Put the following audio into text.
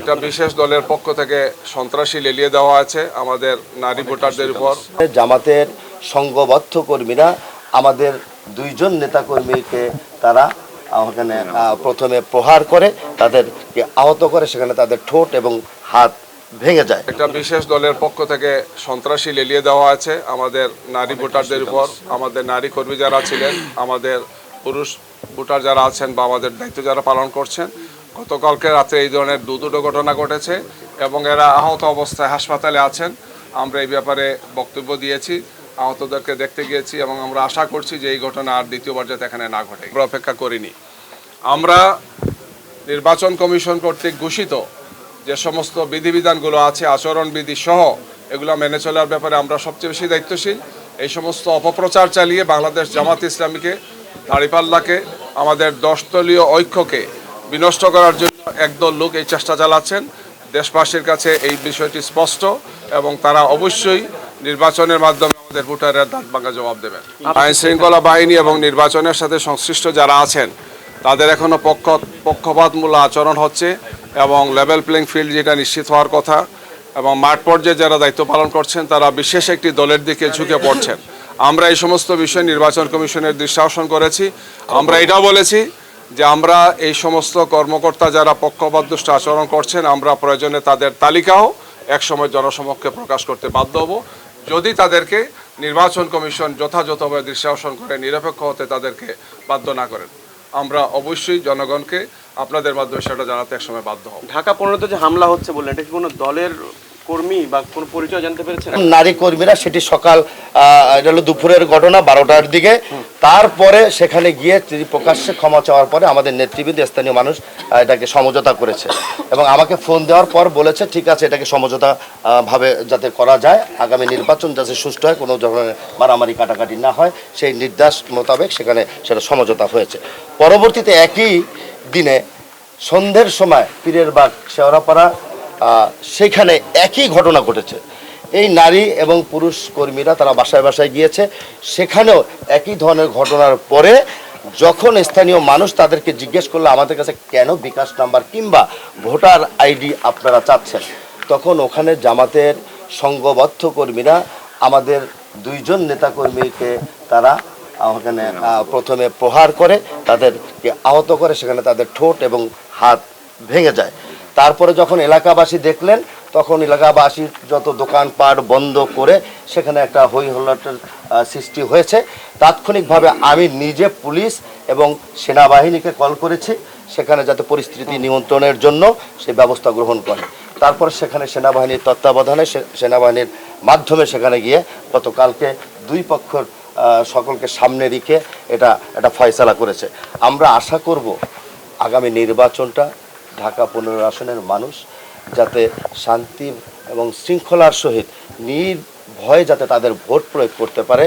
একটা বিশেষ দলের পক্ষ থেকে সন্ত্রাসী লেলিয়ে দেওয়া আছে আমাদের নারী ভোটারদের উপর। জামাতের সংঘবদ্ধ কর্মীরা আমাদের দুইজন নেতাকর্মীকে তারা ওখানে প্রথমে প্রহার করে, তাদেরকে আহত করে, সেখানে তাদের ঠোঁট এবং হাত ভেঙে যায়। একটা বিশেষ দলের পক্ষ থেকে সন্ত্রাসী লেলিয়ে দেওয়া আছে আমাদের নারী ভোটারদের উপর। আমাদের নারী কর্মী যারা ছিলেন, আমাদের পুরুষ ভোটার যারা আছেন বা আমাদের দায়িত্ব যারা পালন করছেন, গতকালকে রাতে এই ধরনের দুটো ঘটনা ঘটেছে এবং এরা আহত অবস্থায় হাসপাতালে আছেন। আমরা এই ব্যাপারে বক্তব্য দিয়েছি, আহতদেরকে দেখতে গিয়েছি এবং আমরা আশা করছি যে এই ঘটনা আর দ্বিতীয়বার যাতে এখানে না ঘটে। আমরা অপেক্ষা করিনি। আমরা নির্বাচন কমিশন কর্তৃক ঘোষিত যে সমস্ত বিধিবিধানগুলো আছে, আচরণবিধি সহ, এগুলো মেনে চলার ব্যাপারে আমরা সবচেয়ে বেশি দায়িত্বশীল। এই সমস্ত অপপ্রচার চালিয়ে বাংলাদেশ জামাত ইসলামীকে, দাঁড়িপাল্লাকে, আমাদের 10 দলীয় ঐক্যকে বিনষ্ট করার জন্য একদল লোক এই চেষ্টা চালাচ্ছেন। দেশবাসীর কাছে এই বিষয়টি স্পষ্ট এবং তারা অবশ্যই নির্বাচনের মাধ্যমে আমাদের ভোটারের দাঁত ভাঙা জবাব দেবেন। আইন শৃঙ্খলা বাহিনী এবং নির্বাচনের সাথে সংশ্লিষ্ট যারা আছেন তাদের এখনও পক্ষপাতমূলক আচরণ হচ্ছে এবং লেভেল প্লেইং ফিল্ড যেটা নিশ্চিত হওয়ার কথা, এবং মাঠ পর্যায়ে যারা দায়িত্ব পালন করছেন তারা বিশেষ একটি দলের দিকে ঝুঁকে পড়ছেন। আমরা এই সমস্ত বিষয়ে নির্বাচন কমিশনের দৃষ্টি আকর্ষণ করেছি। আমরা এটাও বলেছি যে আমরা এই সমস্ত কর্মকর্তা যারা পক্ষপাতদুষ্ট আচরণ করছেন, আমরা প্রয়োজনে তাদের তালিকাও একসময় জনসমক্ষে প্রকাশ করতে বাধ্য হব যদি তাদেরকে নির্বাচন কমিশন যথাযথভাবে দৃষ্টি আকর্ষণ করে নিরপেক্ষ হতে তাদেরকে বাধ্য না করেন। আমরা অবশ্যই জনগণকে আপনাদের মাধ্যমে সেটা জানাতে একসময় বাধ্য হব। ঢাকা 15-তে যে হামলা হচ্ছে বললেন, এটা কি কোনো দলের কর্মী বা কোনো পরিচয় জানতে পেরেছেন? নারী কর্মীরা সেটি সকাল এটা হলো দুপুরের ঘটনা 12টার দিকে। তারপরে সেখানে গিয়ে তিনি প্রকাশ্যে ক্ষমা চাওয়ার পরে আমাদের নেতৃবৃন্দ, স্থানীয় মানুষ এটাকে সমঝোতা করেছে এবং আমাকে ফোন দেওয়ার পর বলেছে ঠিক আছে, এটাকে সমঝোতা ভাবে যাতে করা যায়, আগামী নির্বাচন যাতে সুষ্ঠু হয়, কোনো ধরনের মারামারি কাটাকাটি না হয়, সেই নির্দেশ মোতাবেক সেখানে সেটা সমঝোতা হয়েছে। পরবর্তীতে একই দিনে সন্ধ্যের সময় পীরের বাগ শেওড়াপাড়া সেখানে একই ঘটনা ঘটেছে। এই নারী এবং পুরুষ কর্মীরা তারা বাসায় বাসায় গিয়েছে, সেখানেও একই ধরনের ঘটনার পরে যখন স্থানীয় মানুষ তাদেরকে জিজ্ঞেস করলো আমাদের কাছে কেন বিকাশ নাম্বার কিংবা ভোটার আইডি আপনারা চাচ্ছেন, তখন ওখানে জামাতের সংঘবদ্ধ কর্মীরা আমাদের দুইজন নেতাকর্মীকে তারা ওখানে প্রথমে প্রহার করে, তাদেরকে আহত করে, সেখানে তাদের ঠোঁট এবং হাত ভেঙে যায়। তারপরে যখন এলাকাবাসী দেখলেন, তখন এলাকাবাসীর যত দোকানপাট বন্ধ করে সেখানে একটা হই হল্লাটের সৃষ্টি হয়েছে। তাৎক্ষণিকভাবে আমি নিজে পুলিশ এবং সেনাবাহিনীকে কল করেছি সেখানে যাতে পরিস্থিতি নিয়ন্ত্রণের জন্য সে ব্যবস্থা গ্রহণ করে। তারপর সেখানে সেনাবাহিনীর তত্ত্বাবধানে সেনাবাহিনীর মাধ্যমে সেখানে গিয়ে গতকালকে দুই পক্ষের সকলকে সামনে রেখে এটা ফয়সালা করেছে। আমরা আশা করব আগামী নির্বাচনটা ঢাকা 15 আসনের মানুষ যাতে শান্তি এবং শৃঙ্খলার সহিত নির্ভয়ে যাতে তাদের ভোট প্রয়োগ করতে পারে।